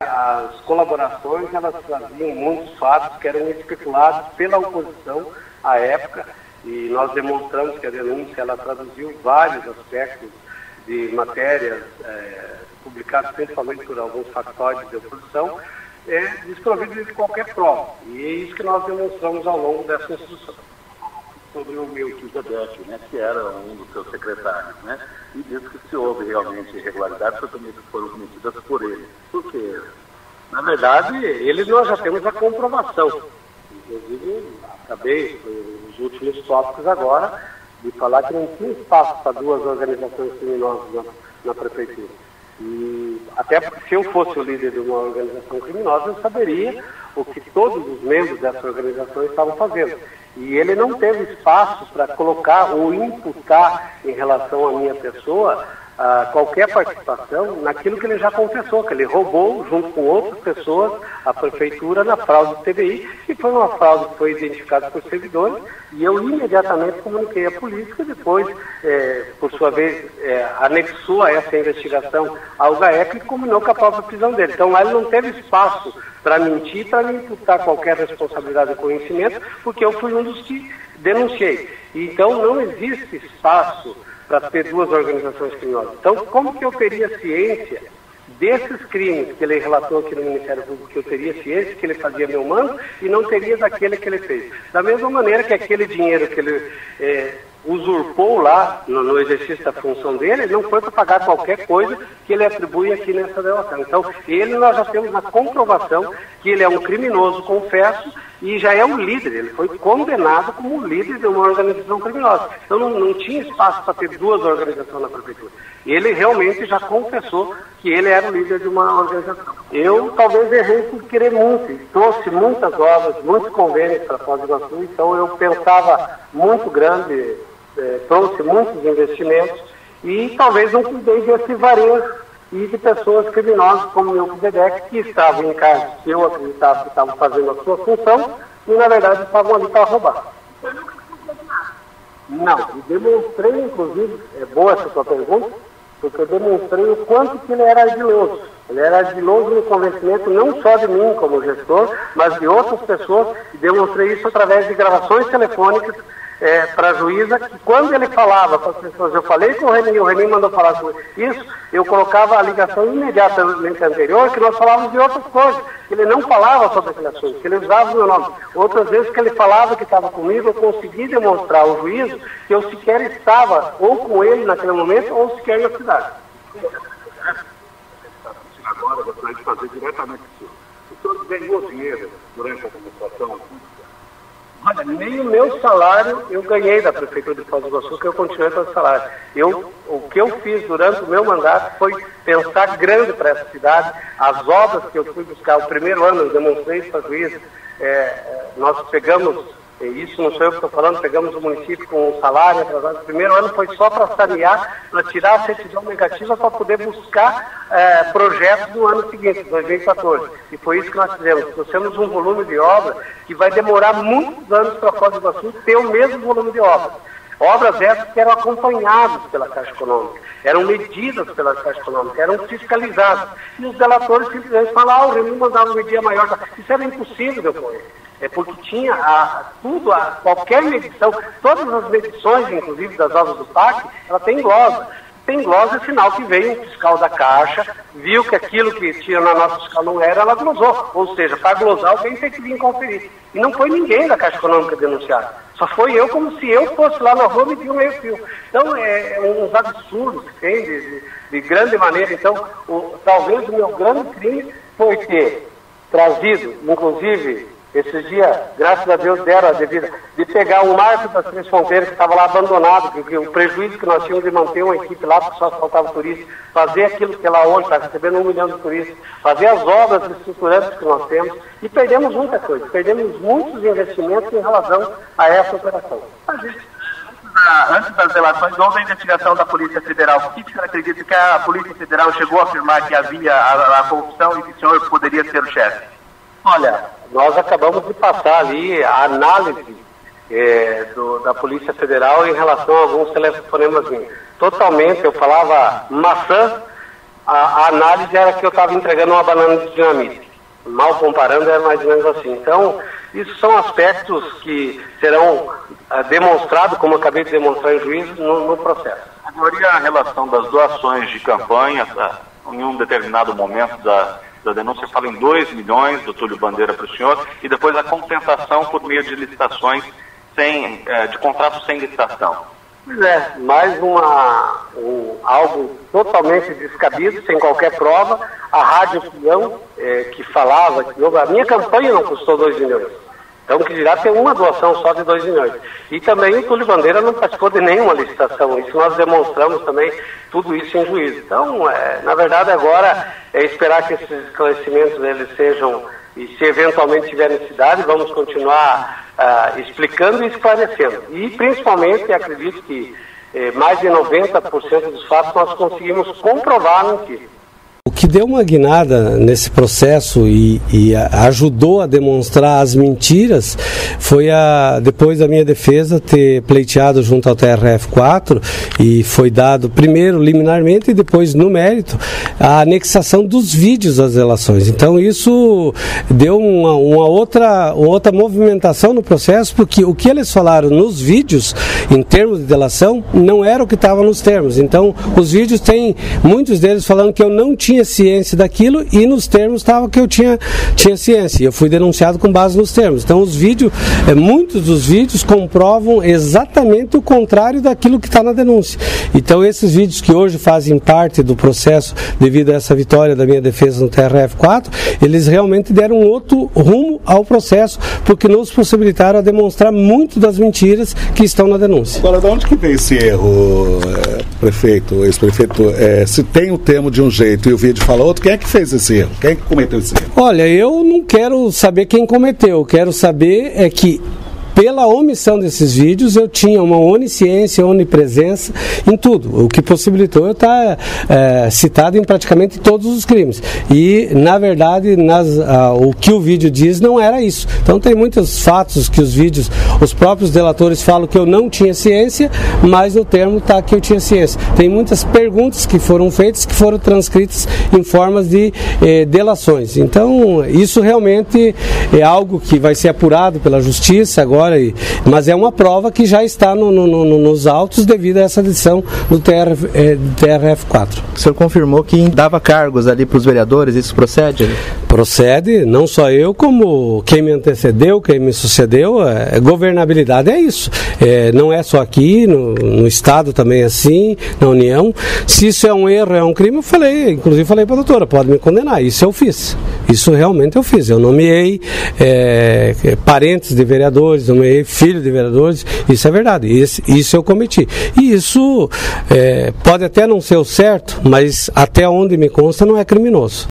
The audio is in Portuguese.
As colaborações, elas traziam muitos fatos que eram especulados pela oposição à época, e nós demonstramos que a denúncia ela traduziu vários aspectos de matérias publicadas principalmente por alguns factóides de oposição, desprovidos de qualquer prova. E é isso que nós demonstramos ao longo dessa instrução. Sobre o Melquisedeque, né, que era um dos seus secretários, né, e disse que se houve realmente irregularidades, foram cometidas por ele. Por quê? Na verdade, nós já temos a comprovação. Inclusive, acabei, nos últimos tópicos agora, de falar que não tinha espaço para duas organizações criminosas na prefeitura. E até porque se eu fosse o líder de uma organização criminosa, eu saberia o que todos os membros dessa organização estavam fazendo. E ele não teve espaço para colocar ou imputar em relação à minha pessoa qualquer participação naquilo que ele já confessou, que ele roubou, junto com outras pessoas, a prefeitura na fraude do TBI, e foi uma fraude que foi identificada por servidores, e eu imediatamente comuniquei à polícia, e depois, por sua vez, anexou a essa investigação ao GAEC e combinou com a própria prisão dele. Então, lá ele não teve espaço para mentir, para me imputar qualquer responsabilidade e conhecimento, porque eu fui um dos que denunciei. Então, não existe espaço para ter duas organizações criminosas. Então, como que eu teria ciência desses crimes que ele relatou aqui no Ministério Público, que eu teria ciência que ele fazia meu mando e não teria daquele que ele fez? Da mesma maneira que aquele dinheiro que ele usurpou lá no exercício da função dele, não foi para pagar qualquer coisa que ele atribui aqui nessa delação. Então, nós já temos a comprovação que ele é um criminoso, confesso, e já é um líder. Ele foi condenado como líder de uma organização criminosa. Então, não tinha espaço para ter duas organizações na prefeitura. Ele realmente já confessou que ele era o líder de uma organização. Eu talvez errei por querer muito, e trouxe muitas obras, muitos convênios para Foz do Iguaçu, então eu pensava muito grande, trouxe muitos investimentos e talvez não cuidei desse varejo e de pessoas criminosas como o Melquisedeque, que estavam em casa que eu acreditava que estavam fazendo a sua função e na verdade estavam ali para roubar. Não, e demonstrei, inclusive, é boa essa sua pergunta, porque eu demonstrei o quanto que ele era ardiloso. Ele era ardiloso no convencimento não só de mim como gestor, mas de outras pessoas, e demonstrei isso através de gravações telefônicas para a juíza, que quando ele falava com as pessoas, eu falei com o Reni mandou falar com isso, eu colocava a ligação imediatamente anterior, que nós falávamos de outras coisas, que ele não falava sobre aquele assunto, que ele usava o meu nome. Outras vezes que ele falava que estava comigo, eu consegui demonstrar ao juízo que eu sequer estava ou com ele naquele momento, ou sequer na cidade. Agora, eu gostaria de fazer diretamente isso. O senhor ganhou dinheiro durante a administração? Olha, nem o meu salário eu ganhei da Prefeitura de Foz do Iguaçu, que eu continuei com o salário. O que eu fiz durante o meu mandato foi pensar grande para essa cidade. As obras que eu fui buscar, o primeiro ano eu demonstrei isso para a juíza, nós pegamos, isso não sou eu que estou falando, pegamos o município com um salário atrasado. O primeiro ano foi só para sanear, para tirar a certidão negativa para poder buscar projetos no ano seguinte, 2014. E foi isso que nós fizemos. Nós temos um volume de obra que vai demorar muitos anos para Foz do Iguaçu ter o mesmo volume de obras. Obras essas que eram acompanhadas pela Caixa Econômica, eram medidas pela Caixa Econômica, eram fiscalizadas. E os delatores simplesmente falaram, o Remy mandava medir a maior. Isso era impossível depois. Porque tinha qualquer medição, todas as medições, inclusive das obras do PAC, ela tem glosa. Tem glosa, é sinal que veio um fiscal da Caixa, viu que aquilo que tinha na nossa fiscal não era, ela glosou. Ou seja, para glosar, alguém tem que vir conferir. E não foi ninguém da Caixa Econômica denunciar. Só foi eu, como se eu fosse lá na rua medir um meio-fio. Então, uns absurdos que tem de grande maneira. Então, talvez o meu grande crime foi ter trazido, inclusive, esses dias, graças a Deus, deram a devida, de pegar um marco das Três Fronteiras que estava lá abandonado, porque o prejuízo que nós tínhamos de manter uma equipe lá, porque só faltava turista, fazer aquilo que lá hoje está recebendo 1 milhão de turistas, fazer as obras estruturantes que nós temos, e perdemos muita coisa, perdemos muitos investimentos em relação a essa operação. Antes das delações, houve a investigação da Polícia Federal. Por que o senhor acredita que a Polícia Federal chegou a afirmar que havia a corrupção e que o senhor poderia ser o chefe? Olha, nós acabamos de passar ali a análise da Polícia Federal em relação a alguns telefonemas minhos. Totalmente, eu falava maçã a análise era que eu estava entregando uma banana de dinamite. Mal comparando, é mais ou menos assim. Então, isso são aspectos que serão demonstrados, como eu acabei de demonstrar em juízo, no processo. Agora, e a relação das doações de campanha, em um determinado momento da denúncia, fala em 2 milhões do Túlio Bandeira para o senhor, e depois a compensação por meio de licitações, de contratos sem licitação. Pois é, mais algo totalmente descabido, sem qualquer prova. A Rádio Peão, que falava que a minha campanha não custou 2 milhões. Então, que dirá ter uma doação só de 2 milhões. E também o Túlio Bandeira não participou de nenhuma licitação. Isso nós demonstramos também, tudo isso em juízo. Então, na verdade, agora é esperar que esses esclarecimentos eles sejam, e se eventualmente tiver necessidade, vamos continuar explicando e esclarecendo. E, principalmente, acredito que mais de 90% dos fatos nós conseguimos comprovar a mentira. O que deu uma guinada nesse processo e ajudou a demonstrar as mentiras foi depois da minha defesa ter pleiteado junto ao TRF4 e foi dado primeiro liminarmente e depois no mérito a anexação dos vídeos das delações. Então isso deu uma outra movimentação no processo, porque o que eles falaram nos vídeos em termos de delação não era o que estava nos termos. Então os vídeos têm muitos deles falando que eu não tinha ciência daquilo e nos termos estava que eu tinha ciência. E eu fui denunciado com base nos termos. Então os vídeos, muitos dos vídeos comprovam exatamente o contrário daquilo que está na denúncia. Então esses vídeos que hoje fazem parte do processo devido a essa vitória da minha defesa no TRF4, eles realmente deram um outro rumo ao processo, porque nos possibilitaram a demonstrar muito das mentiras que estão na denúncia. Agora, de onde que vem esse erro, prefeito, ex-prefeito? Se tem o termo de um jeito e o vídeo fala outro, quem é que fez esse erro? Quem é que cometeu esse erro? Olha, eu não quero saber quem cometeu, eu quero saber que pela omissão desses vídeos, eu tinha uma onisciência, onipresença em tudo, o que possibilitou eu estar citado em praticamente todos os crimes. E, na verdade, o que o vídeo diz não era isso. Então, tem muitos fatos que os próprios delatores falam que eu não tinha ciência, mas no termo está que eu tinha ciência. Tem muitas perguntas que foram feitas, que foram transcritas em formas de delações. Então, isso realmente é algo que vai ser apurado pela justiça agora, mas é uma prova que já está nos autos devido a essa decisão do TRF4. O senhor confirmou que dava cargos ali para os vereadores, isso procede? Procede, não só eu, como quem me antecedeu, quem me sucedeu. Governabilidade é isso. Não é só aqui, no Estado também é assim, na União. Se isso é um erro, é um crime, inclusive falei para a doutora, pode me condenar. Isso eu fiz. Isso realmente eu fiz. Eu nomeei parentes de vereadores, nomeei filho de vereadores, isso é verdade. Isso eu cometi. E isso pode até não ser o certo, mas até onde me consta não é criminoso.